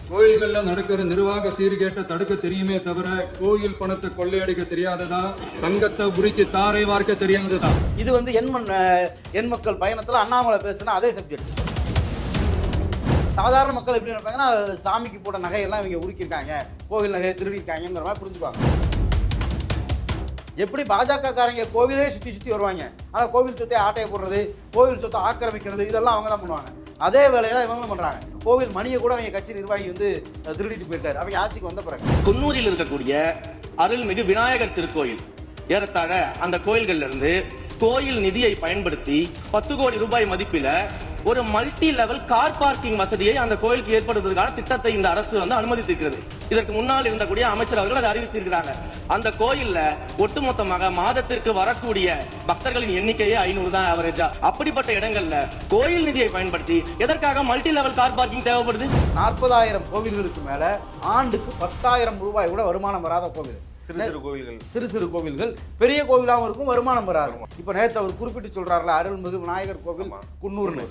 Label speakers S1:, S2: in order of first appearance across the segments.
S1: கோயில்கள்ல நடக்கிற நிர்வாக சீர்கேட்டை தடுக்க தெரியுமே தவிர கோயில் பணத்தை கொள்ளையடிக்க தெரியாததா, தங்கத்தை உருக்கி தாரை வார்க்க தெரியாததா.
S2: இது எண் மக்கள் பயணத்தில் அண்ணாமலை பேசுனா அதே சப்ஜெக்ட். சாதாரண மக்கள் எப்படி நினைப்பாங்கன்னா, சாமிக்கு போட்ட நகையெல்லாம் இவங்க உருக்கியிருக்காங்க, கோவில் நகையை திருடிருக்காங்கிற மாதிரி புரிஞ்சுப்பாங்க. எப்படி பாஜக காரங்க கோவிலே சுற்றி வருவாங்க, ஆனால் கோவில் சொத்தை ஆட்டையை போடுறது, கோவில் சொத்தை ஆக்கிரமிக்கிறது, இதெல்லாம் அவங்க தான் பண்ணுவாங்க. அதே வேலையை தான் இவங்களும் பண்ணுறாங்க. கோவில் மணியை கூட அவங்க கட்சி நிர்வாகி திருடிட்டு போயிருக்காரு அவங்க ஆட்சிக்கு வந்த பிறகு.
S3: குன்னூரில் இருக்கக்கூடிய அருள்மிகு விநாயகர் திருக்கோயில், ஏறத்தாழ அந்த கோயில்கள்ல இருந்து கோயில் நிதியை பயன்படுத்தி 10 கோடி ரூபாய் மதிப்பில ஒரு மல்டி லெவல் கார் பார்க்கிங் வசதியை அந்த கோயிலுக்கு ஏற்படுவதற்கான திட்டத்தை இந்த அரசு அனுமதித்திருக்கிறது. இதற்கு முன்னால் இருந்தக்கூடிய அமைச்சர் அவர்கள் அதை அறிவித்திருக்கிறாங்க. அந்த கோயில்ல ஒட்டுமொத்தமாக மாதத்திற்கு வரக்கூடிய பக்தர்களின் எண்ணிக்கையே 500 தான் ஆவரேஜா. அப்படிப்பட்ட இடங்கள்ல கோயில் நிதியை பயன்படுத்தி எதற்காக மல்டி லெவல் கார் பார்க்கிங் தேவைப்படுது?
S2: 40,000 கோவில்களுக்கு மேல ஆண்டுக்கு 10,000 ரூபாய் கூட வருமானம் வராத கோவில். சிறு சிறு கோவில்கள் பெரிய கோவிலாகவும் இருக்கும், வருமானம் வராது. இப்ப நேற்று அவர் குறிப்பிட்டு சொல்றாருல, அருள்மிகு விநாயகர் கோவில் குன்னூர்னு,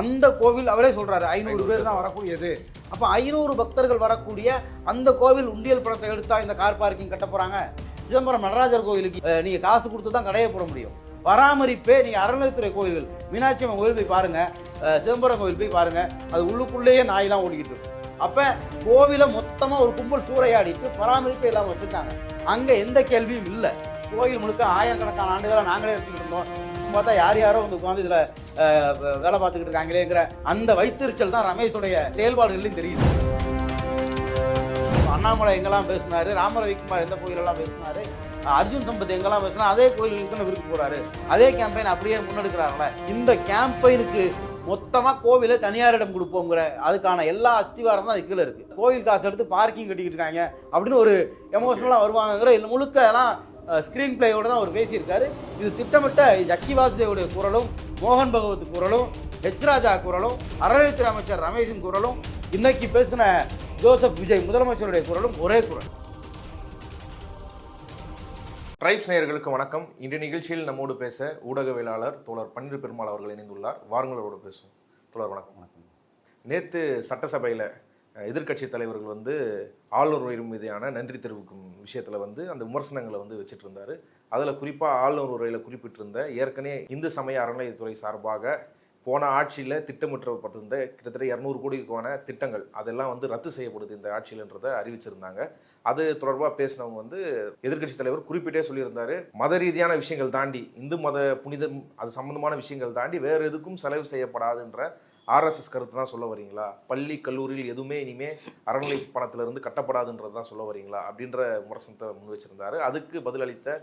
S2: அந்த கோவில் அவரே சொல்றாரு 500 பேர் தான் வரக்கூடியது. அப்ப 500 பக்தர்கள் வரக்கூடிய அந்த கோவில் உண்டியல் பணத்தை எடுத்தா இந்த கார் பார்க்கிங் கட்ட போறாங்க. சிதம்பரம் நடராஜர் கோவிலுக்கு நீங்க காசு கொடுத்து தான் கடையை போட முடியும். பராமரிப்பே நீங்க அறநிலையத்துறை கோவில்கள், மீனாட்சி அம்மன் கோவில் போய் பாருங்க, சிதம்பரம் கோவில் போய் பாருங்க, அது உள்ளுக்குள்ளேயே நாயெல்லாம் ஓடிக்கிட்டு இருக்கும். அப்ப கோவிலை மொத்தமா ஒரு கும்பல் சூறையாடிட்டு பராமரிப்பே இல்லாம வச்சிருக்காங்க. அங்க எந்த கேள்வியும் இல்லை. கோயில் முழுக்க ஆயிரக்கணக்கான ஆண்டுகளை நாங்களே வச்சுக்கிட்டு இருந்தோம். பார்த்தா யாரோ உட்காந்து இதுல வேலை பார்த்துக்கிட்டு இருக்காங்களேங்கிற அந்த வைத்தறிச்சல் தான் ரமேஷுடைய செயல்பாடுகள்லையும் தெரியுது. அண்ணாமலை எங்கெல்லாம் பேசினாரு, ராமரவிக்குமார் எந்த கோயிலெல்லாம் பேசினாரு, அர்ஜுன் சம்பத் எங்கெல்லாம் பேசினா அதே கோயிலுக்கு தானே விருப்ப போறாரு. அதே கேம்பெயின் அப்படியே முன்னெடுக்கிறாங்களே. இந்த கேம்பெயினுக்கு மொத்தமா கோவிலை தனியாரிடம் கொடுப்போங்கிற அதுக்கான எல்லா அஸ்திவாரம் தான் அது கீழே இருக்கு. கோவில் காசு எடுத்து பார்க்கிங் கட்டிக்கிட்டு இருக்காங்க அப்படின்னு ஒரு எமோஷனலா வருவாங்கிற முழுக்க எல்லாம் ஸ்கிரீன் பிளேயோட தான் அவர் பேசியிருக்காரு. இது திட்டமிட்ட ஜக்கி வாசுதேவுடைய குரலும், மோகன் பகவத் குரலும், ஹெச் ராஜா குரலும், அறநிலையத்துறை அமைச்சர் ரமேஷின் குரலும், இன்னைக்கு பேசின ஜோசப் விஜய் முதலமைச்சருடைய குரலும் ஒரே குரல்.
S4: ட்ரைப்ஸ் நேயர்களுக்கு வணக்கம். இன்றைய நிகழ்ச்சியில் நம்மோடு பேச ஊடகவியலாளர் தோழர் பன்னீர் பெருமாள் அவர்கள் இணைந்துள்ளார். வாருங்களோடு பேசுவோம். தோழர் வணக்கம். நேற்று சட்டசபையில் எதிர்க்கட்சி தலைவர்கள் ஆளுநர் உரை மீதான நன்றி தெரிவிக்கும் விஷயத்தில் அந்த விமர்சனங்களை வச்சுட்டு இருந்தார். அதில் குறிப்பாக ஆளுநர் உரையில் குறிப்பிட்டிருந்த ஏற்கனவே இந்து சமய அறநிலையத்துறை சார்பாக போன ஆட்சியில் திட்டமிட்டப்பட்டிருந்த கிட்டத்தட்ட 200 கோடிக்கான திட்டங்கள் அதெல்லாம் ரத்து செய்யப்படுது இந்த ஆட்சியில்ன்றதை அறிவிச்சிருந்தாங்க. அது தொடர்பாக பேசினவங்க எதிர்க்கட்சி தலைவர் குறிப்பிட்டே சொல்லியிருந்தாரு, மத ரீதியான விஷயங்கள் தாண்டி, இந்து மத புனிதம் அது சம்பந்தமான விஷயங்கள் தாண்டி வேறு எதுக்கும் செலவு செய்யப்படாதுன்ற ஆர்எஸ்எஸ் கருத்து தான் சொல்ல வரீங்களா? பள்ளி கல்லூரியில் எதுவுமே இனிமே அறநிலை பணத்திலிருந்து கட்டப்படாதுன்றது தான் சொல்ல வரீங்களா அப்படின்ற விமர்சனத்தை முன் வச்சிருந்தாரு. அதுக்கு பதிலளித்த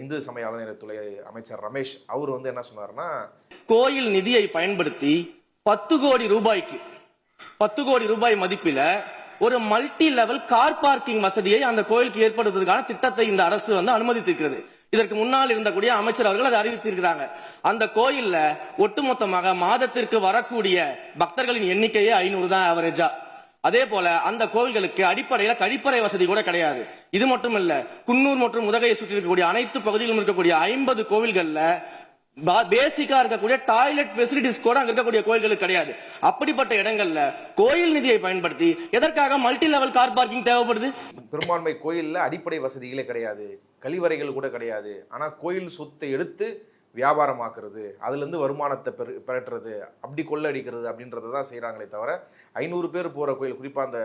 S4: இந்து சமய அறநிலையத்துறை அமைச்சர் ரமேஷ் அவர் என்ன சொன்னார்னா,
S3: கோயில் நிதியை பயன்படுத்தி 10 கோடி ரூபாய்க்கு 10 கோடி ரூபாய் மதிப்பில ஒரு மல்டி லெவல் கார் பார்க்கிங் வசதியை அந்த கோயிலுக்கு ஏற்படுவதற்கான திட்டத்தை இந்த அரசு அனுமதித்திருக்கிறது. இதற்கு முன்னால் இருந்தக்கூடிய அமைச்சர் அவர்கள் அதை அறிவித்திருக்கிறாங்க. அந்த கோயில்ல ஒட்டுமொத்தமாக மாதத்திற்கு வரக்கூடிய பக்தர்களின் எண்ணிக்கையே 500 தான் ஆவரேஜா. அதே போல அந்த கோவில்களுக்கு அடிப்படையில கழிப்பறை வசதி கூட கிடையாது. இது மட்டும் இல்ல, குன்னூர் மற்றும் உதகையை சுற்றி இருக்கக்கூடிய அனைத்து பகுதிகளிலும் இருக்கக்கூடிய 50 கோவில்கள்ல பேசிக்கா இருக்கக்கூடிய டாய்லெட் ஃபெசிலிட்டிஸ் கூட அங்க இருக்கக்கூடிய கோயில்களுக்கு கிடையாது. அப்படிப்பட்ட இடங்கள்ல கோயில் நிதியை பயன்படுத்தி எதற்காக மல்டி லெவல் கார் பார்க்கிங் தேவைப்படுது?
S4: பெரும்பான்மை கோயில்ல அடிப்படை வசதிகளே கிடையாது, கழிவறைகள் கூட கிடையாது. ஆனா கோயில் சொத்தை எடுத்து வியாபாரமாக்குறது, அதுலேருந்து வருமானத்தை பெறட்டுறது, அப்படி கொள்ளடிக்கிறது அப்படின்றத தான் செய்கிறாங்களே தவிர 500 பேர் போகிற கோயில், குறிப்பாக அந்த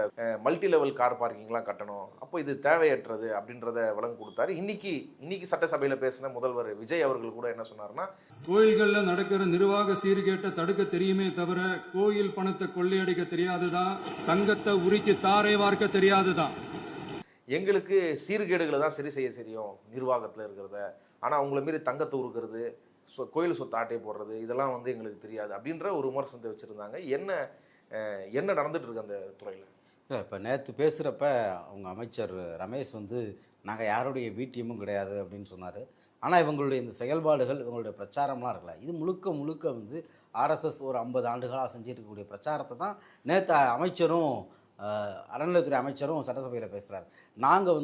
S4: மல்டி லெவல் கார் பார்க்கிங்லாம் கட்டணும், அப்போ இது தேவையற்றது அப்படின்றத வழங்க கொடுத்தாரு. இன்னைக்கு சட்டசபையில் பேசின முதல்வர் விஜய் அவர்கள் கூட என்ன சொன்னார்னா,
S1: கோயில்கள்ல நடக்கிற நிர்வாக சீர்கேட்டை தடுக்க தெரியுமே தவிர கோயில் பணத்தை கொள்ளையடிக்க தெரியாதுதான், தங்கத்தை உருக்கி தாரை வார்க்க தெரியாதுதான்.
S4: எங்களுக்கு சீர்கேடுகளை தான் சரி செய்ய தெரியும் நிர்வாகத்தில் இருக்கிறத, ஆனால் அவங்கள மீறி தங்கத்தை உருக்கிறது, கோயில் சொத்து ஆட்டை போடுறது, இதெல்லாம் எங்களுக்கு தெரியாது அப்படின்ற ஒரு விமர்சனத்தை வச்சுருந்தாங்க. என்ன நடந்துட்டு இருக்கு அந்த துறையில்?
S2: இப்போ நேற்று பேசுகிறப்ப அவங்க அமைச்சர் ரமேஷ் நாங்கள் யாருடைய வீட்டியமும் கிடையாது அப்படின்னு சொன்னார். ஆனால் இவங்களுடைய இந்த செயல்பாடுகள், இவங்களுடைய பிரச்சாரம்லாம் இருக்கல, இது முழுக்க ஆர்எஸ்எஸ் ஒரு 50 ஆண்டுகளாக செஞ்சுட்டு இருக்கக்கூடிய பிரச்சாரத்தை தான் நேற்று அமைச்சரும் அறநிலையத்துறை அமைச்சரும் சட்டசபையில் பேசுகிறார். நாங்கள்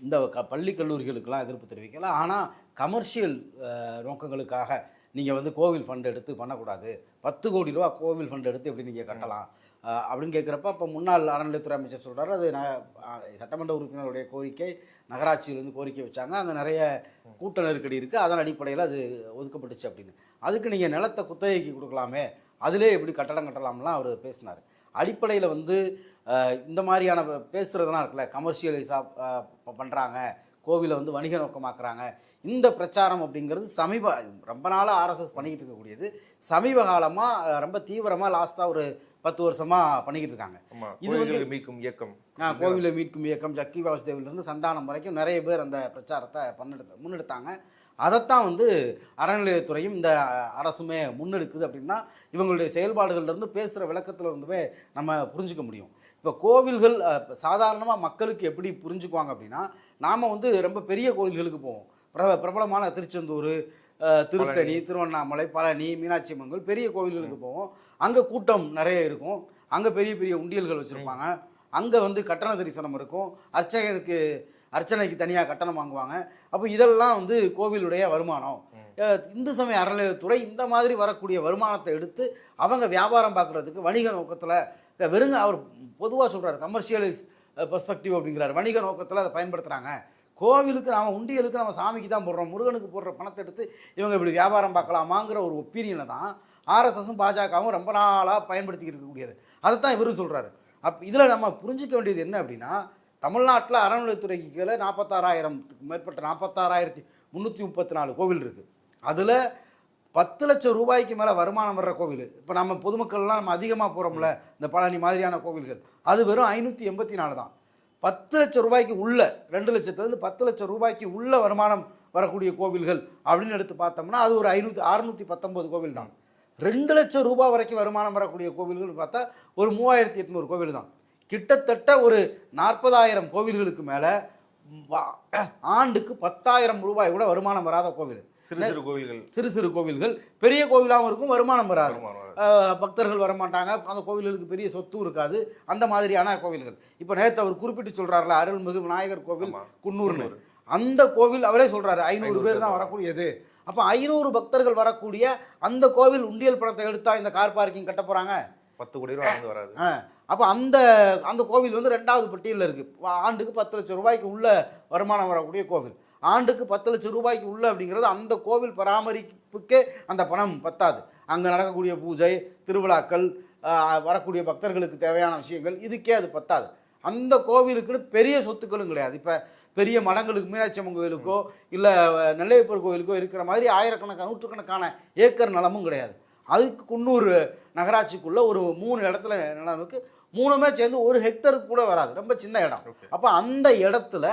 S2: இந்த பள்ளி கல்லூரிகளுக்கெல்லாம் எதிர்ப்பு தெரிவிக்கல, ஆனால் கமர்ஷியல் நோக்கங்களுக்காக நீங்கள் கோவில் ஃபண்ட் எடுத்து பண்ணக்கூடாது, 10 கோடி ரூபா கோவில் ஃபண்ட் எடுத்து எப்படி நீங்கள் கட்டலாம், அப்படின்னு கேட்குறப்ப அப்போ முன்னாள் அறநிலையத்துறை அமைச்சர் சொல்கிறார், அது சட்டமன்ற உறுப்பினருடைய கோரிக்கை, நகராட்சியிலேருந்து கோரிக்கை வச்சாங்க, அங்கே நிறைய கூட்ட நெருக்கடி இருக்குது, அதன் அடிப்படையில் அது ஒதுக்கப்பட்டுச்சு அப்படின்னு. அதுக்கு நீங்கள் நிலத்தை குத்தகைக்கு கொடுக்கலாமே, அதிலே எப்படி கட்டடம் கட்டலாம்லாம் அவர் பேசினார். அடிப்படையில் வந்து இந்த மாதிரியான பேசுகிறதுலாம் இருக்குல்ல, கமர்ஷியலைஸாக பண்ணுறாங்க, கோவிலை வந்து வணிக நோக்கமாக்குறாங்க, இந்த பிரச்சாரம் அப்படிங்கிறது ரொம்ப நாளாக ஆர்எஸ்எஸ் பண்ணிக்கிட்டு இருக்கக்கூடியது. சமீப காலமாக ரொம்ப தீவிரமாக லாஸ்ட்டாக ஒரு 10 வருஷமாக பண்ணிக்கிட்டு இருக்காங்க. இது வந்து
S4: மீட்கும் இயக்கம்,
S2: கோவிலை மீட்கும் இயக்கம், ஜக்கி வாசுதேவிலிருந்து சந்தானம் வரைக்கும் நிறைய பேர் அந்த பிரச்சாரத்தை முன்னெடுத்தாங்க. அதைத்தான் வந்து அறநிலையத்துறையும் இந்த அரசுமே முன்னெடுக்குது அப்படின்னா இவங்களுடைய செயல்பாடுகள்லேருந்து பேசுகிற விளக்கத்தில் இருந்துமே நம்ம புரிஞ்சுக்க முடியும். இப்போ கோவில்கள் சாதாரணமாக மக்களுக்கு எப்படி புரிஞ்சுக்குவாங்க அப்படின்னா, நாம் வந்து ரொம்ப பெரிய கோவில்களுக்கு போவோம், பிரபலமான திருச்செந்தூர், திருத்தணி, திருவண்ணாமலை, பழனி, மீனாட்சி அம்மன் பெரிய கோவில்களுக்கு போவோம். அங்கே கூட்டம் நிறைய இருக்கும், அங்கே பெரிய பெரிய உண்டியல்கள் வச்சுருப்பாங்க, அங்கே வந்து கட்டண தரிசனம் இருக்கும், அர்ச்சனைக்கு தனியாக கட்டணம் வாங்குவாங்க. அப்போ இதெல்லாம் வந்து கோவிலுடைய வருமானம். இந்து சமய அறநிலையத்துறை இந்த மாதிரி வரக்கூடிய வருமானத்தை எடுத்து அவங்க வியாபாரம் பார்க்குறதுக்கு வணிக நோக்கத்தில் வெறுங்க அவர் பொதுவாக சொல்கிறார், கமர்ஷியலைஸ் பெர்ஸ்பெக்டிவ் அப்படிங்கிறார், வணிக நோக்கத்தில் அதை பயன்படுத்துகிறாங்க. கோவிலுக்கு நாம் உண்டியலுக்கு நம்ம சாமிக்கு தான் போடுறோம், முருகனுக்கு போடுற பணத்தை எடுத்து இவங்க இப்படி வியாபாரம் பார்க்கலாமாங்கிற ஒரு ஒப்பீனியனை தான் ஆர்எஸ்எஸும் பாஜகவும் ரொம்ப நாளாக பயன்படுத்திக்கிட்டு இருக்கக்கூடியது. அதை தான் இவரும் சொல்கிறாரு. இதில் நம்ம புரிஞ்சிக்க வேண்டியது என்ன அப்படின்னா, தமிழ்நாட்டில் அறநிலையத்துறைக்கு கீழே 46,000க்கு மேற்பட்ட 46,334 கோவில் இருக்குது. அதில் 10 லட்சம் ரூபாய்க்கு மேலே வருமானம் வர்ற கோவில், இப்போ நம்ம பொதுமக்கள்லாம் நம்ம அதிகமாக போகிறோம்ல இந்த பழனி மாதிரியான கோவில்கள், அது வெறும் 584 தான். 10 லட்சம் ரூபாய்க்கு உள்ள, 2 லட்சத்துலேருந்து 10 லட்சம் ரூபாய்க்கு உள்ள வருமானம் வரக்கூடிய கோவில்கள் அப்படின்னு எடுத்து பார்த்தோம்னா அது ஒரு 619 கோவில் தான். 2 லட்சம் ரூபாய் வரைக்கும் வருமானம் வரக்கூடிய கோவில்கள் பார்த்தா ஒரு 3800 கோவில் தான். கிட்டத்தட்ட ஒரு 40,000 கோவில்களுக்கு மேலே ஆண்டுக்கு 10,000 ரூபாய் கூட வருமானம் வராத கோவில், சிறு சிறு கோவில்கள். பெரிய கோவிலாகவும் இருக்கும், வருமானம் வராது, பக்தர்கள் வரமாட்டாங்க, அந்த கோவில்களுக்கு பெரிய சொத்தும் இருக்காது, அந்த மாதிரியான கோவில்கள். இப்போ நேற்று அவர் குறிப்பிட்டு சொல்கிறார்ல, அருள்மிகு விநாயகர் கோவில் குன்னூர்னு, அந்த கோவில் அவரே சொல்கிறாரு 500 பேர் தான் வரக்கூடியது. அப்போ 500 பக்தர்கள் வரக்கூடிய அந்த கோவில் உண்டியல் பணத்தை எடுத்தா இந்த கார் பார்க்கிங் கட்ட போகிறாங்க,
S4: 10 கோடி ரூபாய் வராது.
S2: அப்போ அந்த கோவில் வந்து 2வது பட்டியலில் இருக்குது. ஆண்டுக்கு 10 லட்சம் ரூபாய்க்கு உள்ள வருமானம் வரக்கூடிய கோவில், ஆண்டுக்கு 10 லட்சம் ரூபாய்க்கு உள்ள அப்படிங்கிறது அந்த கோவில் பராமரிப்புக்கே அந்த பணம் பத்தாது. அங்கே நடக்கக்கூடிய பூஜை, திருவிழாக்கள், வரக்கூடிய பக்தர்களுக்கு தேவையான விஷயங்கள், இதுக்கே அது பத்தாது. அந்த கோவிலுக்குன்னு பெரிய சொத்துக்களும் கிடையாது. இப்போ பெரிய மடங்களுக்கு, மீனாட்சி அம்மன் கோவிலுக்கோ இல்லை நெல்லையப்பர் கோவிலுக்கோ இருக்கிற மாதிரி ஆயிரக்கணக்கான நூற்றுக்கணக்கான ஏக்கர் நிலமும் கிடையாது. அதுக்கு குன்னூர் நகராட்சிக்குள்ளே ஒரு 3 இடத்துல நிலம் இருக்குது, 3மே சேர்ந்து 1 ஹெக்டருக்கு கூட வராது, ரொம்ப சின்ன இடம். அப்போ அந்த இடத்துல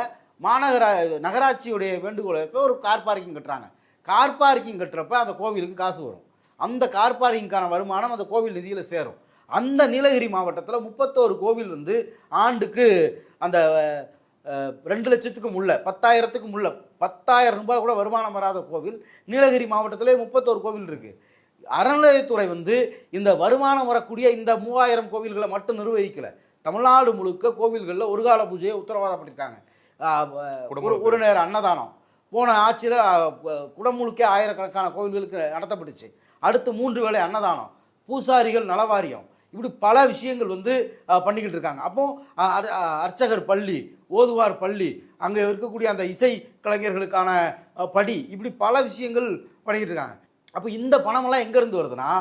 S2: நகராட்சியுடைய வேண்டுகோளை இப்போ ஒரு கார் பார்க்கிங் கட்டுறாங்க. கார் பார்க்கிங் கட்டுறப்ப அந்த கோவிலுக்கு காசு வரும், அந்த கார் பார்க்கிங்கான வருமானம் அந்த கோவில் நிதியில் சேரும். அந்த நீலகிரி மாவட்டத்தில் 31 கோவில் வந்து ஆண்டுக்கு அந்த 2 லட்சத்துக்கும் உள்ள 10,000த்துக்கும் உள்ள 10,000 ரூபாய் கூட வருமானம் வராத கோவில் நீலகிரி மாவட்டத்திலே 31 கோவில் இருக்குது. அறநிலையத்துறை வந்து இந்த வருமானம் வரக்கூடிய இந்த 3000 கோவில்களை மட்டும் நிர்வகிக்கல, தமிழ்நாடு முழுக்க கோவில்களில் ஒரு கால பூஜையை உத்தரவாதப்பட்டிருக்காங்க. ஒரு நேரம் அன்னதானம் போன ஆட்சியில் குடமுழுக்கே ஆயிரக்கணக்கான கோவில்களுக்கு நடத்தப்பட்டுச்சு. அடுத்து 3 வேளை அன்னதானம், பூசாரிகள் நலவாரியம், இப்படி பல விஷயங்கள் வந்து பண்ணிக்கிட்டு இருக்காங்க. அப்போ அர்ச்சகர் பள்ளி, ஓதுவார் பள்ளி, அங்கே இருக்கக்கூடிய அந்த இசை கலைஞர்களுக்கான படி, இப்படி பல விஷயங்கள் பண்ணிக்கிட்டு இருக்காங்க. அப்போ இந்த பணமெல்லாம் எங்கேருந்து வருதுன்னா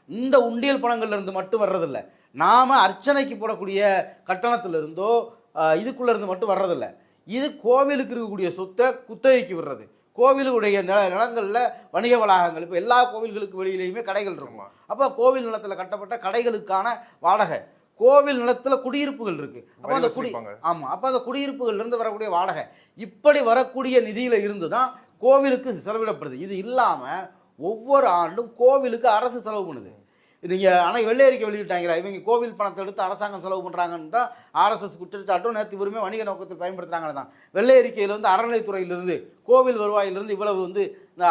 S2: இந்த உண்டியல் பணங்கள்லேருந்து மட்டும் வர்றதில்லை, நாம் அர்ச்சனைக்கு போடக்கூடிய கட்டணத்திலிருந்தோ இதுக்குள்ளேருந்து மட்டும் வர்றதில்லை. இது கோவிலுக்கு இருக்கக்கூடிய சொத்தை குத்தகைக்கு விடுறது, கோவிலுடைய நிலங்களில் வணிக வளாகங்கள், இப்போ எல்லா கோவில்களுக்கு வெளியிலையுமே கடைகள் இருக்கும். அப்போ கோவில் நிலத்தில் கட்டப்பட்ட கடைகளுக்கான வாடகை, கோவில் நிலத்தில் குடியிருப்புகள் இருக்குது, அப்போ அந்த அப்போ அந்த குடியிருப்புகள்லேருந்து வரக்கூடிய வாடகை, இப்படி வரக்கூடிய நிதியில் இருந்து தான் கோவிலுக்கு செலவிடப்படுது. இது இல்லாமல் ஒவ்வொரு ஆண்டும் கோவிலுக்கு அரசு செலவு பண்ணுது. நீங்கள் ஆனால் வெள்ளை அறிக்கை வெளியிட்டாங்களா, இவங்க கோவில் பணத்தை எடுத்து அரசாங்கம் செலவு பண்ணுறாங்கன்னு தான் ஆர்எஸ்எஸ் குற்றச்சாட்டும் நேற்று இவருமே வணிக நோக்கத்தில் பயன்படுத்துகிறாங்கன்னு தான். வெள்ளை அறிக்கையில் வந்து அறநிலைத்துறையிலிருந்து கோவில் வருவாயிலிருந்து இவ்வளவு வந்து இந்த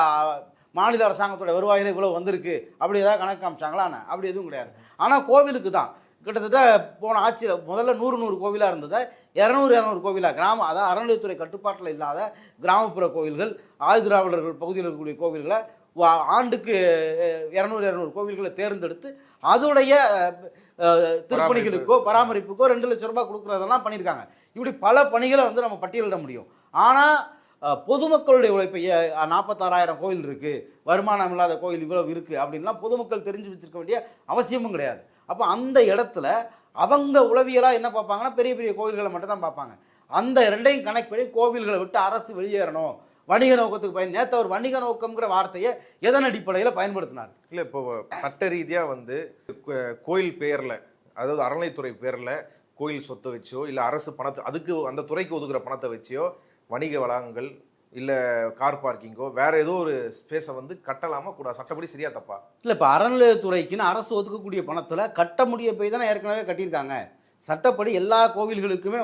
S2: மாநில அரசாங்கத்தோட வருவாயில் இவ்வளவு வந்திருக்கு அப்படி ஏதாவது கணக்கு காமிச்சாங்களா? அப்படி எதுவும் கிடையாது. ஆனால் கோவிலுக்கு தான் கிட்டத்தட்ட போன ஆட்சியில் முதல்ல 100 கோவிலாக இருந்ததை 200 கோவிலாக கிராமம், அதாவது அறநிலையத்துறை கட்டுப்பாட்டில் இல்லாத கிராமப்புற கோவில்கள், ஆதிதிராவிடர்கள் பகுதியில் இருக்கக்கூடிய கோவில்களை ஆண்டுக்கு 200 கோவில்களை தேர்ந்தெடுத்து அதோடைய திருப்பணிகளுக்கோ பராமரிப்புக்கோ 2 லட்சம் ரூபாய் கொடுக்குறதெல்லாம் பண்ணியிருக்காங்க. இப்படி பல பணிகளை வந்து நம்ம பட்டியலிட முடியும். ஆனால் பொதுமக்களுடைய உழைப்பை 46,000 கோயில் இருக்குது, வருமானம் இல்லாத கோயில் இவ்வளவு இருக்குது அப்படின்லாம் பொதுமக்கள் தெரிஞ்சு வச்சிருக்க வேண்டிய அவசியமும் கிடையாது. அப்போ அந்த இடத்துல அவங்க உளவியலாக என்ன பார்ப்பாங்கன்னா பெரிய பெரிய கோவில்களை மட்டும் தான் பார்ப்பாங்க. அந்த ரெண்டையும் கனெக்ட் பண்ணி கோவில்களை விட்டு அரசு வெளியேறணும், வணிக நோக்கத்துக்கு நேற்று அவர் வணிக நோக்கம்ங்கிற வார்த்தையை எதன் அடிப்படையில் பயன்படுத்தினார்?
S4: இல்லை, இப்போ சட்ட ரீதியாக வந்து கோயில் பேரில், அதாவது அறநிலைத்துறை பேரில் கோயில் சொத்தை வச்சோ இல்லை அரசு பணத்தை அதுக்கு அந்த துறைக்கு ஒதுக்குற பணத்தை வச்சியோ வணிக வளாகங்கள் இல்லை கார் பார்க்கிங்கோ வேற ஏதோ ஒரு ஸ்பேஸை வந்து கட்டலாமா கூட? சட்டப்படி சரியா தப்பா?
S2: இல்லை, இப்போ அறநிலையத்துறைக்குன்னு அரசு ஒதுக்கக்கூடிய பணத்தில் கட்ட முடிய போய் தானே ஏற்கனவே கட்டியிருக்காங்க. சட்டப்படி எல்லா கோவில்களுக்குமே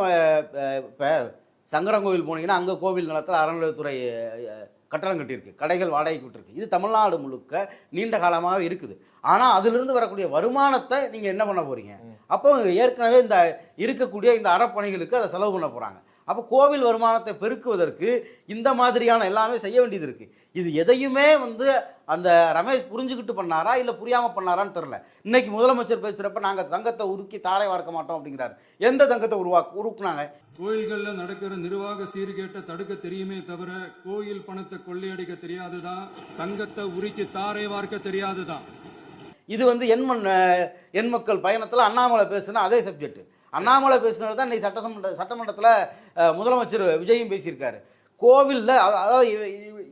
S2: இப்போ சங்கரன் கோவில் போனீங்கன்னா அங்கே கோவில் நிலத்தில் அறநிலையத்துறை கட்டடம் கட்டியிருக்கு, கடைகள் வாடகைக்கு விட்டுருக்கு. இது தமிழ்நாடு முழுக்க நீண்ட காலமாக இருக்குது. ஆனால் அதிலிருந்து வரக்கூடிய வருமானத்தை நீங்கள் என்ன பண்ண போகிறீங்க? அப்போ ஏற்கனவே இந்த இருக்கக்கூடிய இந்த அறப்பணிகளுக்கு அதை செலவு பண்ண போகிறாங்க. அப்போ கோவில் வருமானத்தை பெருக்குவதற்கு இந்த மாதிரியான எல்லாமே செய்ய வேண்டியது இருக்குது. இது எதையுமே வந்து அந்த ரமேஷ் புரிஞ்சுக்கிட்டு பண்ணாரா இல்லை புரியாமல் பண்ணாரான்னு தெரில. இன்னைக்கு முதலமைச்சர் பேசுகிறப்ப நாங்கள் தங்கத்தை உருக்கி தாரை வார்க்க மாட்டோம் அப்படிங்கிறாரு. எந்த தங்கத்தை உருக்குனாங்க?
S1: கோயில்களில் நடக்கிற நிர்வாக சீர்கேட்டை தடுக்க தெரியுமே தவிர கோயில் பணத்தை கொள்ளையடிக்க தெரியாதுதான், தங்கத்தை உருக்கி தாரை வார்க்க தெரியாதுதான்.
S2: இது வந்து எண் மக்கள் பயணத்தில் அண்ணாமலை பேசுனா அதே சப்ஜெக்ட். அண்ணாமலை பேசுனது தான் இன்னைக்கு சட்டமன்றத்தில் முதலமைச்சர் விஜயும் பேசியிருக்காரு. கோவிலில் அதாவது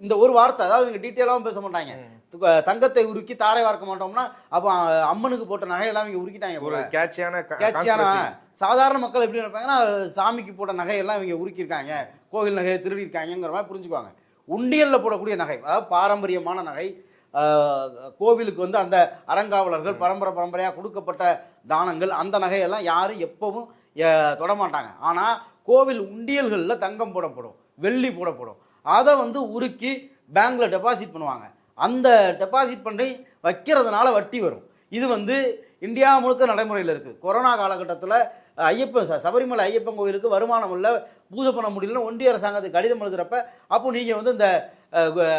S2: இந்த ஒரு வார்த்தை, அதாவது இவங்க டீட்டெயிலாகவும் பேச மாட்டாங்க. தங்கத்தை உருக்கி தாரை வார்க்க மாட்டோம்னா அப்போ அம்மனுக்கு போட்ட நகையெல்லாம் இவங்க உருக்கிட்டாங்க.
S4: ஒரு கேட்சியான
S2: சாதாரண மக்கள் எப்படி நினைப்பாங்கன்னா சாமிக்கு போட்ட நகையெல்லாம் இவங்க உருக்கியிருக்காங்க, கோவில் நகையை திருடியிருக்காங்கிற மாதிரி புரிஞ்சுக்குவாங்க. உண்டியலில் போடக்கூடிய நகை, அதாவது பாரம்பரியமான நகை, கோவிலுக்கு வந்து அந்த அறங்காவலர்கள் பரம்பரையாக கொடுக்கப்பட்ட தானங்கள், அந்த நகையெல்லாம் யாரும் எப்பவும் தொடமாட்டாங்க. ஆனால் கோவில் உண்டியல்களில் தங்கம் போடப்படும், வெள்ளி போடப்படும். அதை வந்து உருக்கி பேங்க்கில் டெபாசிட் பண்ணுவாங்க. அந்த டெபாசிட் பண்ணி வைக்கிறதுனால வட்டி வரும். இது வந்து இந்தியா முழுக்க நடைமுறையில் இருக்குது. கொரோனா காலகட்டத்தில் சபரிமலை ஐயப்பன் கோவிலுக்கு வருமானம் இல்லை, பூஜை பண்ண முடியலன்னு ஒன்றிய அரசாங்கத்துக்கு கடிதம் எழுதுறப்ப அப்போ நீங்கள் வந்து இந்த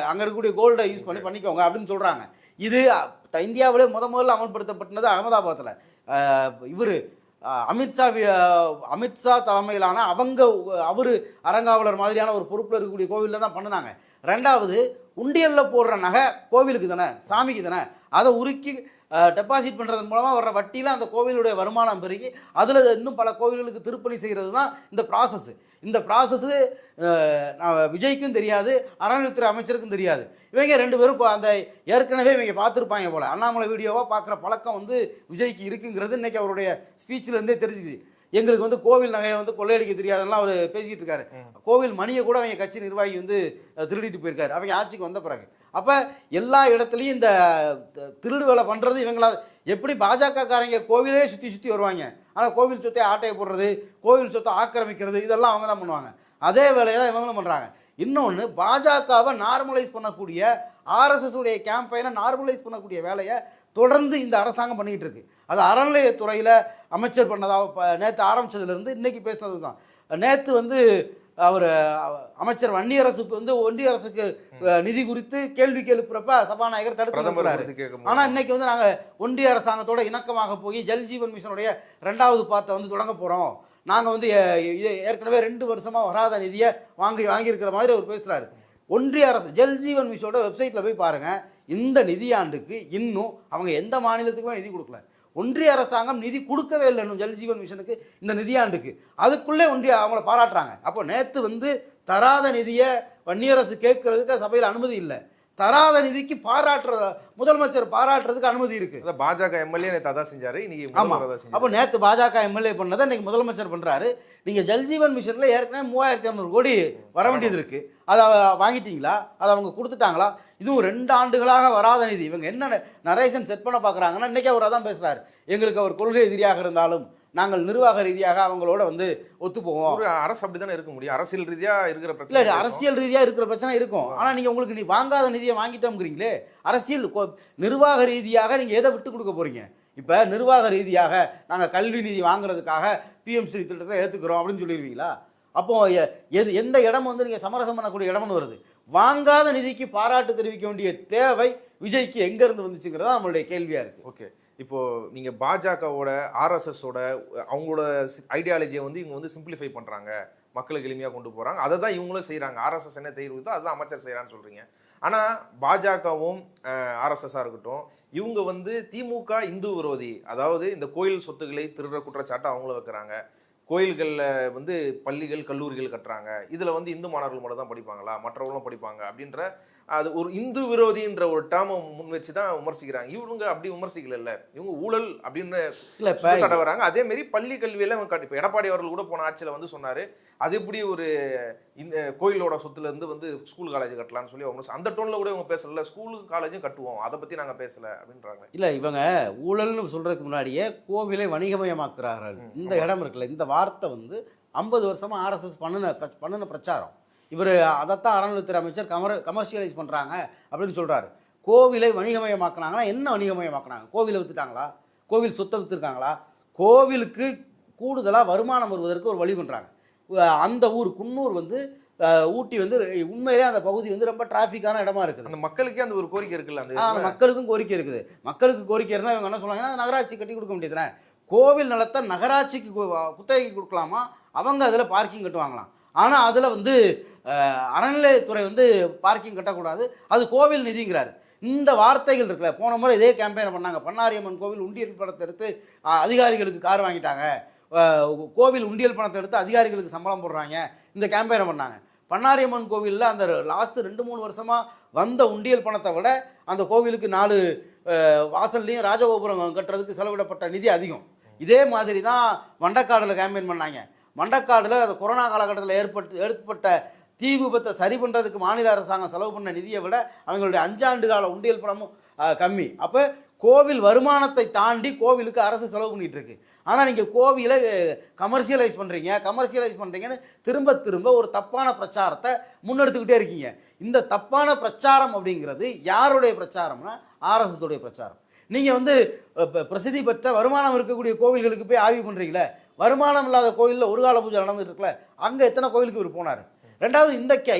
S2: அங்கே இருக்கக்கூடிய கோல்டை யூஸ் பண்ணிக்கோங்க அப்படின்னு சொல்கிறாங்க. இது இந்தியாவிலே முதல்ல அமல்படுத்தப்பட்டது அகமதாபாத்தில். இவர் அமித்ஷா தலைமையிலான அவர் அறங்காவலர் மாதிரியான ஒரு பொறுப்பில் இருக்கக்கூடிய கோவிலில் தான் பண்ணினாங்க. ரெண்டாவது, உண்டியலில் போடுற நகை கோவிலுக்கு தானே, சாமிக்கு தானே, அதை உருக்கி டெபாசிட் பண்ணுறதன் மூலமாக வர்ற வட்டியில் அந்த கோவிலுடைய வருமானம் பெருகி அதில் இன்னும் பல கோவில்களுக்கு திருப்பணி செய்கிறது தான் இந்த ப்ராசஸ்ஸு. இந்த ப்ராசஸ்ஸு விஜய்க்கும் தெரியாது, அறநிலையத்துறை அமைச்சருக்கும் தெரியாது. இவங்க 2 பேரும் அந்த ஏற்கனவே இவங்க பார்த்துருப்பாங்க போல். அண்ணாமலை வீடியோவாக பார்க்குற பழக்கம் வந்து விஜய்க்கு இருக்குங்கிறது இன்றைக்கி அவருடைய ஸ்பீச்சிலேருந்தே தெரிஞ்சுக்குது. எங்களுக்கு வந்து கோவில் நகையை வந்து கொள்ளையடிக்க தெரியாதெல்லாம் அவர் பேசிக்கிட்டு இருக்காரு. கோவில் மணியை கூட அவங்க கட்சி நிர்வாகி வந்து திருடிட்டு போயிருக்காரு அவங்க ஆட்சிக்கு வந்த பிறகு. அப்போ எல்லா இடத்துலையும் இந்த திருடு வேலை பண்ணுறது இவங்களா. எப்படி பாஜகக்காரங்க கோவிலே சுற்றி வருவாங்க, ஆனால் கோவில் சொத்தை ஆட்டையை போடுறது, கோவில் சொத்தை ஆக்கிரமிக்கிறது, இதெல்லாம் அவங்க தான் பண்ணுவாங்க. அதே வேலையை தான் இவங்களும் பண்ணுறாங்க. இன்னொன்று, பாஜகவை நார்மலைஸ் பண்ணக்கூடிய ஆர்எஸ்எஸ் உடைய கேம்பெயினை நார்மலைஸ் பண்ணக்கூடிய வேலையை தொடர்ந்து இந்த அரசாங்கம் பண்ணிக்கிட்டு இருக்கு. அது அறநிலையத்துறையில் அமைச்சர் பண்ணதாக நேற்று ஆரம்பித்ததுலேருந்து இன்றைக்கி பேசினது தான். நேற்று வந்து அவர் அமைச்சர் வன்னியரசுக்கு வந்து ஒன்றிய அரசுக்கு நிதி குறித்து கேள்வி எழுப்புறப்ப சபாநாயகர் தடுத்து நிறுத்துறாரு. ஆனால் இன்னைக்கு வந்து நாங்கள் ஒன்றிய அரசாங்கத்தோட இணக்கமாக போய் ஜல்ஜீவன் மிஷனுடைய 2வது பார்ட்டை வந்து தொடங்க போகிறோம், நாங்கள் வந்து ஏற்கனவே 2 வருஷமாக வராத நிதியை வாங்கியிருக்கிற மாதிரி அவர் பேசுகிறாரு. ஒன்றிய அரசு ஜல்ஜீவன் மிஷனோட வெப்சைட்டில் போய் பாருங்கள். இந்த நிதியாண்டுக்கு இன்னும் அவங்க எந்த மாநிலத்துக்குமே நிதி கொடுக்கல. ஒன்றிய அரசாங்கம் நிதி கொடுக்கவே இல்லை இன்னும் ஜல்ஜீவன் மிஷனுக்கு இந்த நிதியாண்டுக்கு. அதுக்குள்ளே அவங்கள பாராட்டுறாங்க. அப்போ நேற்று வந்து தராத நிதியை வன்னியரசு கேட்கறதுக்கு சபையில் அனுமதி இல்லை, தராத நிதிக்கு முதலமைச்சர் பாராட்டுறதுக்கு அனுமதி இருக்கு.
S4: பாஜக எம்எல்ஏ நேற்று அதான் செஞ்சாரு.
S2: அப்போ நேற்று பாஜக எம்எல்ஏ பண்ணதை இன்னைக்கு முதலமைச்சர் பண்றாரு. நீங்க ஜல்ஜீவன் மிஷன்ல ஏற்கனவே 3500 கோடி வர வேண்டியது இருக்கு, அதை வாங்கிட்டீங்களா? அதை அவங்க கொடுத்துட்டாங்களா? இதுவும் 2 ஆண்டுகளாக வராத நிதி. இவங்க என்ன நரேஷன் செட் பண்ண பார்க்குறாங்கன்னா, இன்றைக்கி அவர் அதான் பேசுகிறாரு. எங்களுக்கு அவர் கொள்கை எதிரியாக இருந்தாலும் நாங்கள் நிர்வாக ரீதியாக அவங்களோட வந்து ஒத்துப்போவோம்.
S4: ஒரு அரசு அப்படி தானே இருக்க முடியும். அரசியல் ரீதியாக இருக்கிற பிரச்சனை
S2: இல்லை, அரசியல் ரீதியாக இருக்கிற பிரச்சனை இருக்கும். ஆனால் நீங்கள் உங்களுக்கு வாங்காத நிதியை வாங்கிட்டோம்ங்கிறீங்களே. அரசியல் நிர்வாக ரீதியாக நீங்கள் எதை விட்டு கொடுக்க போகிறீங்க? இப்போ நிர்வாக ரீதியாக நாங்கள் கல்வி நிதி வாங்குறதுக்காக பிஎம்சி திட்டத்தை ஏற்றுக்கிறோம் அப்படின்னு சொல்லிடுவீங்களா? அப்போ எந்த இடம் வந்து நீங்கள் சமரசம் பண்ணக்கூடிய இடம்னு வருது. வாங்காத நிதிக்கு பாராட்டு தெரிவிக்க வேண்டிய தேவை விஜய்க்கு எங்கேருந்து வந்துச்சுங்கிறதா நம்மளுடைய கேள்வியாக இருக்குது.
S4: ஓகே, இப்போ நீங்க பாஜகவோட ஆர்எஸ்எஸோட அவங்களோட ஐடியாலஜியை வந்து இவங்க வந்து சிம்பிளிஃபை பண்றாங்க, மக்களுக்கு எளிமையாக கொண்டு போறாங்க, அதை தான் இவங்களும் செய்யறாங்க. ஆர்எஸ்எஸ் என்ன தெரிவித்தோ அதுதான் அமைச்சர் செய்யறான்னு சொல்றீங்க. ஆனா பாஜகவும் ஆர்எஸ்எஸ்ஸா இருக்கட்டும், இவங்க வந்து திமுக இந்து விரோதி, அதாவது இந்த கோயில் சொத்துக்களை திருடுற குற்றச்சாட்டை அவங்கள வைக்கிறாங்க. கோயில்களில் வந்து பள்ளிகள் கல்லூரிகள் கட்டுறாங்க, இதில் வந்து இந்து மாணவர்கள் மட்டும் தான் படிப்பாங்களா, மற்றவர்களும் படிப்பாங்க அப்படின்ற அது ஒரு இந்து விரோதின்ற ஒரு டேர்மை முன் வச்சு தான் விமர்சிக்கிறாங்க. இவங்க அப்படி விமர்சிக்கல, இவங்க ஊழல் அப்படின்னு குற்றச்சாட்ட வராங்க. அதே மாதிரி பள்ளி கல்வியில இப்போ எடப்பாடி அவர்கள் கூட போன ஆட்சியில் வந்து சொன்னாரு, அது எப்படி ஒரு இந்த கோயிலோட சொத்துல இருந்து வந்து ஸ்கூல் காலேஜ் கட்டலாம்னு சொல்லி அவங்க அந்த டோன்ல கூட இவங்க பேசல, ஸ்கூல் காலேஜும் கட்டுவோம், அதை பத்தி நாங்க பேசல அப்படின்றாங்க.
S2: இல்ல, இவங்க ஊழல்னு சொல்றதுக்கு முன்னாடியே கோவிலை வணிகமயமாக்குறார்கள். இந்த இடம் இருக்குல்ல, இந்த வார்த்தை வந்து 50 வருஷமா ஆர்எஸ்எஸ் பண்ணின பிரச்சாரம். இவர் அதைத்தான் அறநிலையத்துறை அமைச்சர் கமர்ஷியலைஸ் பண்ணுறாங்க அப்படின்னு சொல்கிறாரு. கோவிலை வணிகமயமாக்குனாங்கன்னா என்ன வணிகமயமாக்குனாங்க? கோவிலை விற்றுட்டாங்களா? கோவில் சொத்தை விற்றுருக்காங்களா? கோவிலுக்கு கூடுதலாக வருமானம் வருவதற்கு ஒரு வழி பண்ணுறாங்க. அந்த ஊர் குன்னூர் வந்து ஊட்டி வந்து உண்மையிலே அந்த பகுதி வந்து ரொம்ப டிராஃபிக்கான இடமா இருக்குது.
S4: அந்த மக்களுக்கே அந்த ஒரு கோரிக்கை இருக்குல்ல,
S2: அந்த மக்களுக்கும் கோரிக்கை இருக்குது. மக்களுக்கு கோரிக்கை இருந்தால் இவங்க என்ன சொல்லுவாங்கன்னா நகராட்சி கட்டி கொடுக்க வேண்டியதுனே, கோவில் நிலத்தை நகராட்சிக்கு குத்தகைக்கு கொடுக்கலாமா, அவங்க அதில் பார்க்கிங் கட்டுவாங்களாம். ஆனால் அதில் வந்து அறநிலையத்துறை வந்து பார்க்கிங் கட்டக்கூடாது, அது கோவில் நிதிங்கிறாரு. இந்த வார்த்தைகள் இருக்குல்ல, போன முறை இதே கேம்பெயின் பண்ணாங்க. பண்ணாரியம்மன் கோவில் உண்டியல் பணத்தை எடுத்து அதிகாரிகளுக்கு கார் வாங்கிட்டாங்க, கோவில் உண்டியல் பணத்தை எடுத்து அதிகாரிகளுக்கு சம்பளம் போடுறாங்க, இந்த கேம்பெயினை பண்ணாங்க. பண்ணாரியம்மன் கோவிலில் அந்த லாஸ்ட்டு 2-3 வருஷமாக வந்த உண்டியல் பணத்தை விட அந்த கோவிலுக்கு 4 வாசல்லையும் ராஜகோபுரம் கட்டுறதுக்கு செலவிடப்பட்ட நிதி அதிகம். இதே மாதிரி தான் மண்டக்காடில் கேம்பெயின் பண்ணாங்க. மண்டக்காடில் அந்த கொரோனா காலகட்டத்தில் ஏற்பட்ட தீ விபத்தை சரி பண்ணுறதுக்கு மாநில அரசாங்கம் செலவு பண்ண நிதியை விட அவங்களுடைய 5 ஆண்டு கால உண்டியல் பணமும் கம்மி. அப்போ கோவில் வருமானத்தை தாண்டி கோவிலுக்கு அரசு செலவு பண்ணிகிட்டு இருக்கு. ஆனால் நீங்கள் கோவிலை கமர்ஷியலைஸ் பண்ணுறீங்கன்னு திரும்ப ஒரு தப்பான பிரச்சாரத்தை முன்னெடுத்துக்கிட்டே இருக்கீங்க. இந்த தப்பான பிரச்சாரம் அப்படிங்கிறது யாருடைய பிரச்சாரம்னா ஆர்எஸ்எஸ் உடைய பிரச்சாரம். நீங்கள் வந்து பிரசித்தி பெற்ற வருமானம் இருக்கக்கூடிய கோவில்களுக்கு போய் ஆய்வு பண்ணுறீங்களே, வருமானம் இல்லாத கோயிலில் ஒரு கால பூஜை நடந்துட்டு இருக்குல்ல, அங்கே எத்தனை கோயிலுக்கு இவர் போனார்? ரெண்டாவது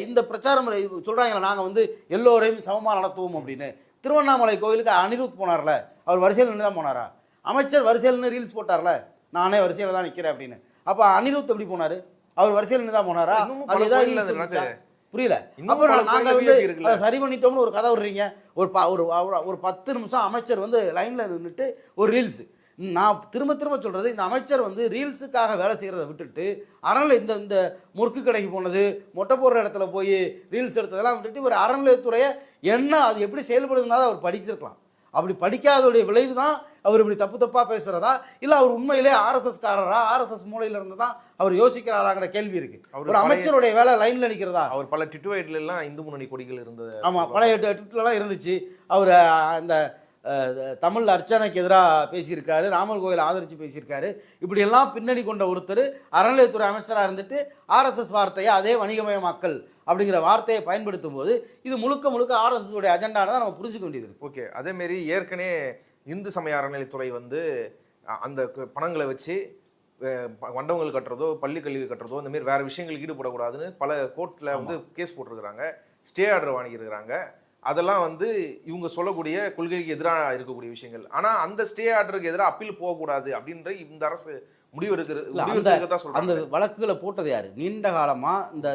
S2: இந்த பிரச்சாரம் சொல்கிறாங்களே, நாங்கள் வந்து எல்லோரையும் சமமாக நடத்துவோம் அப்படின்னு. திருவண்ணாமலை கோயிலுக்கு அனிருத் போனார்ல, அவர் வரிசையில் நின்று தான் போனாரா? அமைச்சர் வரிசையில் நின்று ரீல்ஸ் போட்டார்ல, நானே வரிசையில் தான் நிற்கிறேன் அப்படின்னு. அப்போ அனிருத் எப்படி போனார்? அவர் வரிசையில் நின்று தான் போனாரா? அது ஏதாவது புரியல. அப்போ நாங்கள் வந்து அதை சரி பண்ணிட்டோம்னு ஒரு கதை விடுறீங்க. ஒரு 10 நிமிஷம் அமைச்சர் வந்து லைனில் நின்றுட்டு ஒரு ரீல்ஸு. நான் திரும்ப சொல்கிறது, இந்த அமைச்சர் வந்து ரீல்ஸுக்காக வேலை செய்கிறத விட்டுட்டு அறநிலை இந்த முறுக்கு கடைக்கு போனது, மொட்டை போடுற இடத்துல போய் ரீல்ஸ் எடுத்ததெல்லாம் விட்டுட்டு ஒரு அறநிலையத்துறையை என்ன அது எப்படி செயல்படுதுன்னா அவர் படிச்சிருக்கலாம். அப்படி படிக்காதோடைய விளைவு தான் அவர் இப்படி தப்பாக பேசுகிறதா, இல்லை அவர் உண்மையிலே ஆர்எஸ்எஸ்காரரா, ஆர்எஸ்எஸ் மூலையில் இருந்து தான் அவர் யோசிக்கிறாராங்கிற கேள்வி இருக்குது. ஒரு அமைச்சருடைய வேலை லைனில் நிற்கிறதா?
S4: அவர் பல ட்விட்டர்லாம் இந்து முன்னணி கொடிகள் இருந்தது.
S2: ஆமாம், பழைய ட்விட்டர்லாம் இருந்துச்சு. அவர் அந்த தமிழ் அர்ச்சனைக்கு எதிராக பேசியிருக்காரு, ராமர் கோயில் ஆதரித்து பேசியிருக்காரு. இப்படியெல்லாம் பின்னணி கொண்ட ஒருத்தர் அறநிலையத்துறை அமைச்சராக இருந்துட்டு ஆர்எஸ்எஸ் வார்த்தையை அதே வணிகமயமாக்கல் அப்படிங்கிற வார்த்தையை பயன்படுத்தும் போது இது முழுக்க ஆர்எஸ்எஸ் உடைய அஜெண்டான தான் நம்ம புரிஞ்சுக்க வேண்டியது.
S4: ஓகே, அதேமாரி ஏற்கனவே இந்து சமய அறநிலையத்துறை வந்து அந்த பணங்களை வச்சு மண்டபங்கள் கட்டுறதோ பள்ளி கல்வி கட்டுறதோ இந்த மாதிரி வேற விஷயங்களுக்கு ஈடுபடக்கூடாதுன்னு பல கோர்ட்டில் வந்து கேஸ் போட்டிருக்கிறாங்க, ஸ்டே ஆர்டர் வாங்கியிருக்கிறாங்க. அதெல்லாம் வந்து இவங்க சொல்லக்கூடிய கொள்கைக்கு எதிராக இருக்கக்கூடிய விஷயங்கள். ஆனால் அந்த ஸ்டே ஆர்டருக்கு எதிராக அப்பீல் போகக்கூடாது அப்படின்ற இந்த அரசு முடிவு இருக்கிறது.
S2: அந்த வழக்குகளை போட்டது யாரு? நீண்ட காலமாக இந்த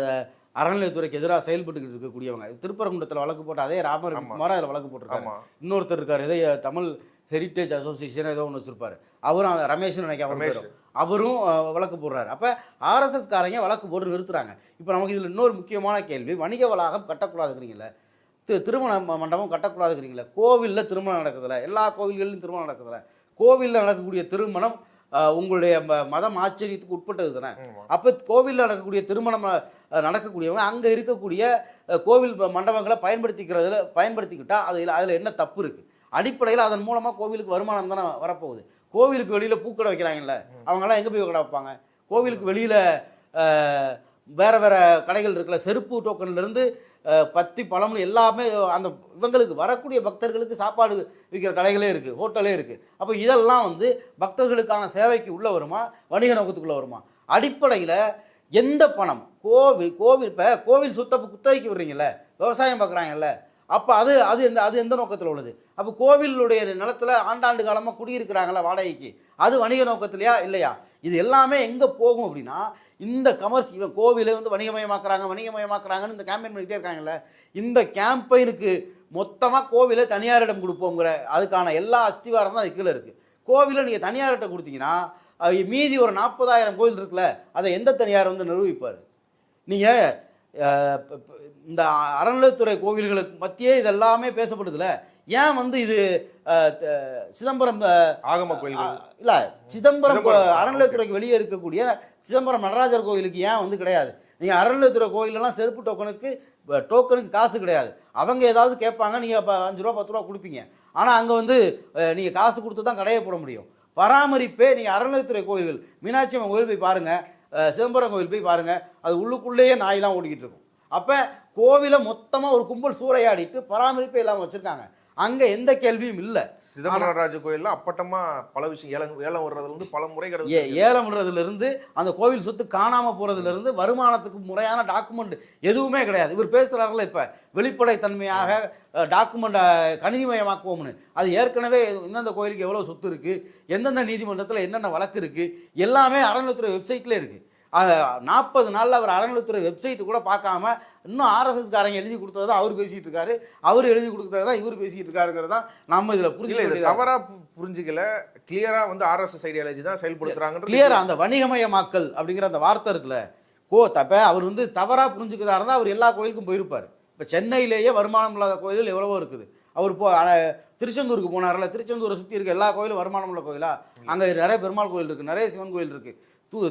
S2: அறநிலையத்துறைக்கு எதிராக செயல்பட்டு இருக்கக்கூடியவங்க. திருப்பரங்குன்றத்தில் வழக்கு போட்ட அதே ராமர் குமார் அதில் வழக்கு போட்டிருக்காரு. இன்னொருத்தர் இருக்கார், இதே தமிழ் ஹெரிட்டேஜ் அசோசியேஷன் ஏதோ ஒன்று வச்சிருப்பாரு, அவரும் ரமேஷ்னு நினைக்க அவரும் வழக்கு போடுறாரு. அப்போ ஆர்எஸ்எஸ்காரங்க வழக்கு போட்டு நிறுத்துறாங்க. இப்போ நமக்கு இதில் இன்னொரு முக்கியமான கேள்வி, வணிக வளாகம் கட்டக்கூடாதுங்கிறீங்களே, திருமண மண்டபம் கட்டக்கூடாதுங்கிறீங்களே, கோவிலில் திருமணம் நடக்குதுல, எல்லா கோவில்களிலும் திருமணம் நடக்குதுல, கோவிலில் நடக்கக்கூடிய திருமணம் உங்களுடைய மதம் ஆச்சரியத்துக்கு உட்பட்டது தானே. அப்போ கோவிலில் நடக்கக்கூடிய திருமணம் நடக்கக்கூடியவங்க அங்கே இருக்கக்கூடிய கோவில் மண்டபங்களை பயன்படுத்திக்கிட்டால் அதில் என்ன தப்பு இருக்குது? அடிப்படையில் அதன் மூலமாக கோவிலுக்கு வருமானம் தானே வரப்போகுது. கோவிலுக்கு வெளியில் பூக்கடை வைக்கிறாங்கல்ல, அவங்களாம் எங்கே போய் கடை வைப்பாங்க? கோவிலுக்கு வெளியில் வேறு கடைகள் இருக்குல்ல, செருப்பு டோக்கன்லேருந்து பத்தி பழம்னு எல்லாமே அந்த இவங்களுக்கு வரக்கூடிய பக்தர்களுக்கு சாப்பாடு விற்கிற கடைகளே இருக்குது, ஹோட்டலே இருக்குது. அப்போ இதெல்லாம் வந்து பக்தர்களுக்கான சேவைக்கு உள்ளே வருமா, வணிக நோக்கத்துக்குள்ளே வருமா? அடிப்படையில் எந்த பணம் கோவில் இப்போ கோவில் சுத்தப்பு குத்தகைக்கு விடுறீங்கல்ல, விவசாயம் பார்க்குறாங்கல்ல, அப்போ அது எந்த நோக்கத்தில் உள்ளது? அப்போ கோவிலுடைய நிலத்தில் ஆண்டாண்டு காலமாக குடியிருக்கிறாங்களா வாடகைக்கு, அது வணிக நோக்கத்திலையா இல்லையா? இது எல்லாமே எங்கே போகும் அப்படின்னா, இந்த இவன் கோவிலை வந்து வணிகமயமாக்குறாங்கன்னு இந்த கேம்பெயின் பண்ணிகிட்டே இருக்காங்கல்ல, இந்த கேம்பெயினுக்கு மொத்தமாக கோவிலை தனியாரிடம் கொடுப்போங்கிற அதுக்கான எல்லா அஸ்திவாரம் தான் அது கீழே இருக்குது. கோவிலை நீங்கள் தனியார்கிட்ட கொடுத்தீங்கன்னா மீதி ஒரு 40,000 கோவில் இருக்குல்ல, அதை எந்த தனியார் வந்து நிர்வகிப்பார்? நீங்கள் இந்த அறநிலையத்துறை கோவில்களுக்கு மத்தியே இதெல்லாமே பேசப்படுதுல, ஏன் வந்து இது சிதம்பரம்
S4: ஆகம கோயில்கள்
S2: இல்லை, சிதம்பரம் அறநிலையத்துறைக்கு வெளியே இருக்கக்கூடிய சிதம்பரம் நடராஜர் கோயிலுக்கு ஏன் வந்து கிடையாது? நீங்கள் அறநிலையத்துறை கோயிலெல்லாம் செருப்பு டோக்கனுக்கு காசு கிடையாது. அவங்க ஏதாவது கேட்பாங்க, நீங்கள் 5 ரூபா 10 ரூபா கொடுப்பீங்க. ஆனால் அங்கே வந்து நீங்கள் காசு கொடுத்து தான் கடையை போட முடியும். பராமரிப்பே நீங்கள் அறநிலையத்துறை கோயில்கள், மீனாட்சி அம்மன் கோயில் போய் பாருங்கள், சிதம்பரம் கோயில் போய் பாருங்கள், அது உள்ளுக்குள்ளேயே நாயெல்லாம் ஓடிக்கிட்டு இருக்கும். அப்போ கோவிலை மொத்தமாக ஒரு கும்பல் சூறையாடிட்டு பராமரிப்பே இல்லாமல் வச்சுருக்காங்க. அங்கே எந்த கேள்வியும் இல்லை.
S4: சிதம்பரம் நடராஜ கோயிலில் அப்பட்டமா பல விஷயம் ஏலம் வர்றதுலேருந்து பல முறைகள்
S2: ஏலம் விடுறதுலேருந்து அந்த கோவில் சொத்து காணாமல் போகிறதுலேருந்து வருமானத்துக்கு முறையான டாக்குமெண்ட் எதுவுமே கிடையாது. இவர் பேசுகிறார்கள இப்போ வெளிப்படைத்தன்மையாக டாக்குமெண்ட்டை கணினிமயமாக்குவோம்னு, அது ஏற்கனவே எந்தெந்த கோயிலுக்கு எவ்வளோ சொத்து இருக்குது, எந்தெந்த நீதிமன்றத்தில் என்னென்ன வழக்கு இருக்குது, எல்லாமே அறநிலையத்துறை வெப்சைட்லேயே இருக்குது. 40 நாளில் அவர் அறநிலையத்துறை வெப்சைட்டு கூட பார்க்காம இன்னும் ஆர்எஸ்எஸ்காரங்க எழுதி கொடுத்தது தான் அவர் பேசிகிட்டு இருக்காரு, அவர் எழுதி கொடுத்தது தான் இவர் பேசிகிட்டு இருக்காருங்கிறது தான் நம்ம இதில் புரிஞ்சுக்கல.
S4: தவறாக புரிஞ்சுக்கல, கிளியராக வந்து ஆர்எஸ்எஸ் ஐடியாலஜி தான் செயல்படுத்துறாங்க.
S2: கிளியராக அந்த வணிகமயமாக்கல் அப்படிங்கிற அந்த வார்த்தை இருக்குல்ல, தப்ப அவர் வந்து தவறாக புரிஞ்சுக்கிறதா இருந்தால் அவர் எல்லா கோயிலுக்கும் போயிருப்பார். இப்போ சென்னையிலேயே வருமானம் இல்லாத கோயில்கள் எவ்வளவோ இருக்குது. அவர் திருச்செந்தூருக்கு போனார்ல, திருச்செந்தூரை சுற்றி இருக்க எல்லா கோயிலும் வருமானம் உள்ள கோயிலா? அங்கே நிறைய பெருமாள் கோயில் இருக்குது, நிறைய சிவன் கோயில் இருக்குது.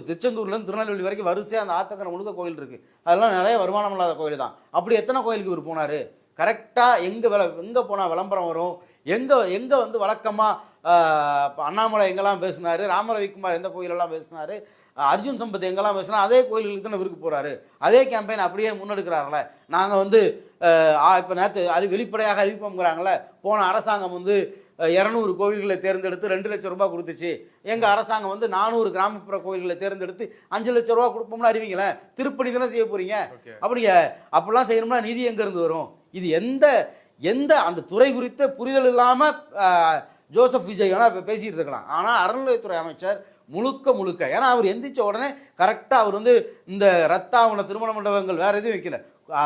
S2: திருச்செந்தூர்லேருந்து திருநெல்வேலி வரைக்கும் வரிசையாக அந்த ஆத்தக்கரை முழுக்க கோயில் இருக்குது. அதெல்லாம் நிறைய வருமானம் இல்லாத கோயில் தான். அப்படி எத்தனை கோயிலுக்கு இவர் போனார்? கரெக்டாக எங்கே போனால் விளம்பரம் வரும், எங்கே வந்து வழக்கமாக அண்ணாமலை எங்கெல்லாம் பேசினார், ராமரவிக்குமார் எந்த கோயிலெல்லாம் பேசினார், அர்ஜுன் சம்பத் எங்கெல்லாம் பேசினா அதே கோயில்களுக்கு தானே இவருக்கு போகிறாரு. அதே கேம்பெயின் அப்படியே முன்னெடுக்கிறாங்களே. நாங்கள் வந்து இப்போ நேற்று வெளிப்படையாக அறிவிப்போங்கிறாங்களே, போன அரசாங்கம் வந்து 200 கோவில்களை தேர்ந்தெடுத்து 2 லட்சம் ரூபாய் கொடுத்துச்சு. எங்கள் அரசாங்கம் வந்து 400 கிராமப்புற கோவில்களை தேர்ந்தெடுத்து 5 லட்சம் ரூபா கொடுப்போம்னு அறிவிங்களேன். திருப்பணி தானே செய்ய போகிறீங்க. அப்படிலாம் செய்யணும்னா நிதி எங்கேருந்து வரும்? இது எந்த அந்த துறை குறித்த புரிதல் இல்லாமல் ஜோசப் விஜய் வேணால் இப்போ பேசிகிட்டு இருக்கலாம். ஆனால் அறநிலையத்துறை அமைச்சர் முழுக்க ஏன்னா அவர் எந்திரிச்ச உடனே கரெக்டாக அவர் வந்து இந்த ரத்தாவண திருமண மண்டபங்கள் வேறு எதுவும் வைக்கல,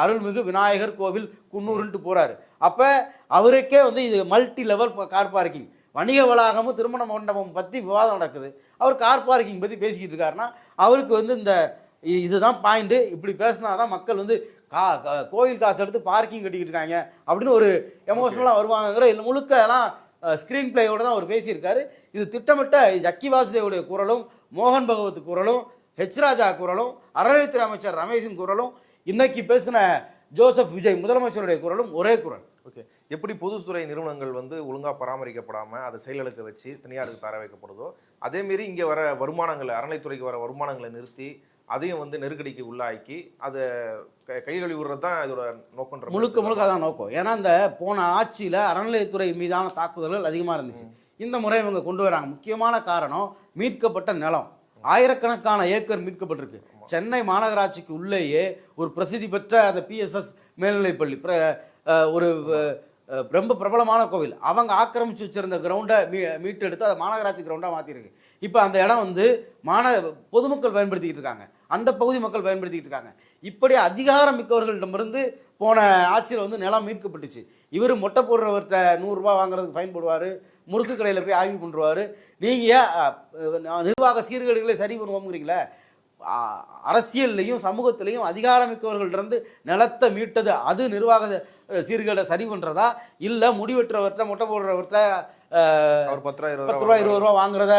S2: அருள்மிகு விநாயகர் கோவில் குன்னூருன்ட்டு போகிறாரு. அப்போ அவருக்கே வந்து இது மல்டி லெவல் கார் பார்க்கிங், வணிக வளாகமும் திருமண மண்டபம் பற்றி விவாதம் நடக்குது, அவர் கார் பார்க்கிங் பற்றி பேசிக்கிட்டு இருக்காருன்னா அவருக்கு வந்து இதுதான் பாயிண்ட்டு. இப்படி பேசினா தான் மக்கள் வந்து கோவில் காசு எடுத்து பார்க்கிங் கட்டிக்கிட்டு இருக்காங்க அப்படின்னு ஒரு எமோஷனலாக வருவாங்கிற முழுக்கலாம் ஸ்க்ரீன் பிளேயோடு தான் அவர் பேசியிருக்காரு. இது திட்டமிட்ட ஜக்கி வாசுதேவுடைய குரலும், மோகன் பகவத் குரலும், ஹெச் ராஜா குரலும், அறநிலையத்துறை அமைச்சர் ரமேஷின் குரலும், இன்னைக்கு பேசின ஜோசப் விஜய் முதலமைச்சருடைய குரலும் ஒரே குரல்.
S4: ஓகே, எப்படி பொதுத்துறை நிறுவனங்கள் வந்து ஒழுங்காக பராமரிக்கப்படாமல் அதை செயலுக்கு வச்சு தனியாருக்கு தர வைக்கப்படுதோ, அதேமாரி இங்கே வர வருமானங்களை, அறநிலைத்துறைக்கு வர வருமானங்களை நிறுத்தி அதையும் வந்து நெருக்கடிக்கு உள்ளாக்கி அதை கைகழுவி விடுறது தான் இதோட நோக்கம்.
S2: முழுக்க அதான் நோக்கம். ஏன்னா இந்த போன ஆட்சியில் அறநிலையத்துறை மீதான தாக்குதல்கள் அதிகமாக இருந்துச்சு. இந்த முறை இவங்க கொண்டு வராங்க. முக்கியமான காரணம் மீட்கப்பட்ட நிலம், ஆயிரக்கணக்கான ஏக்கர் மீட்கப்பட்டிருக்கு. சென்னை மாநகராட்சிக்கு உள்ளேயே ஒரு பிரசித்தி பெற்ற அந்த PSS மேல்நிலைப்பள்ளி ஒரு ரொம்ப பிரபலமான கோவில், அவங்க ஆக்கிரமிச்சு வச்சிருந்த கிரவுண்டை மீட்டு எடுத்து அதை மாநகராட்சி கிரவுண்டாக மாற்றிருக்கு. இப்போ அந்த இடம் வந்து பொதுமக்கள் பயன்படுத்திக்கிட்டு இருக்காங்க, அந்த பகுதி மக்கள் பயன்படுத்திக்கிட்டு இருக்காங்க. இப்படி அதிகாரம் மிக்கவர்களிடமிருந்து போன ஆட்சியில் வந்து நிலம் மீட்கப்பட்டுச்சு. இவர் மொட்டை போடுறவர்கிட்ட 100 ரூபா வாங்குறதுக்கு ஃபைன் போடுவார், முறுக்கு கடையில் போய் ஆய்வு பண்ணுவார். நீங்கள் நிர்வாக சீர்கேடுகளை சரி பண்ணுவோங்கிறீங்களே, அரசியல்லையும் சமூகத்திலையும் அதிகாரமிக்கவர்களிடந்து நிலத்தை மீட்டது அது நிர்வாக சீர்கேடை சரி பண்ணுறதா, இல்லை முடிவெட்டுறவர்கிட்ட மொட்டை போடுறவர்கிட்ட 10 ரூபா 20 ரூபா வாங்குறத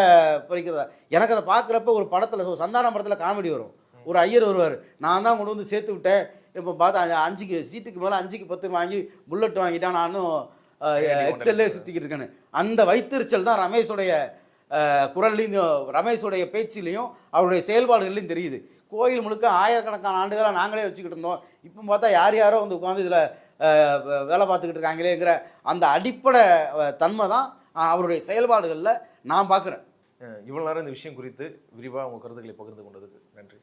S2: பறிக்கிறதா? எனக்கு அதை பார்க்குறப்ப ஒரு படத்தில், சந்தானம் படத்தில் காமெடி வரும், ஒரு ஐயர் வருவார், நான் தான் கொண்டு வந்து சேர்த்து விட்டேன், இப்போ பார்த்தா 5 சீட்டுக்கு மேலே 5க்கு 10 வாங்கி புல்லட் வாங்கிட்டான், நானும் எக்ஸல்லே சுற்றிக்கிட்டு இருக்கேன்னு. அந்த வைத்தறிச்சல் தான் ரமேஷோடைய குரல்லையும் ரமேஷோடைய பேச்சிலையும் அவருடைய செயல்பாடுகள்லையும் தெரியுது. கோயில் முழுக்க ஆயிரக்கணக்கான ஆண்டுகளாக நாங்களே வச்சுக்கிட்டு இருந்தோம், இப்போ பார்த்தா யாரோ வந்து உட்காந்து இதில் வேலை பார்த்துக்கிட்டு இருக்காங்களேங்கிற அந்த அடிப்படை தன்மை தான் அவருடைய செயல்பாடுகளில் நான் பார்க்குறேன்.
S4: இவ்வளோ நேரம் இந்த விஷயம் குறித்து விரிவாக உங்கள் கருத்துக்களை பகிர்ந்து கொண்டதுக்கு நன்றி.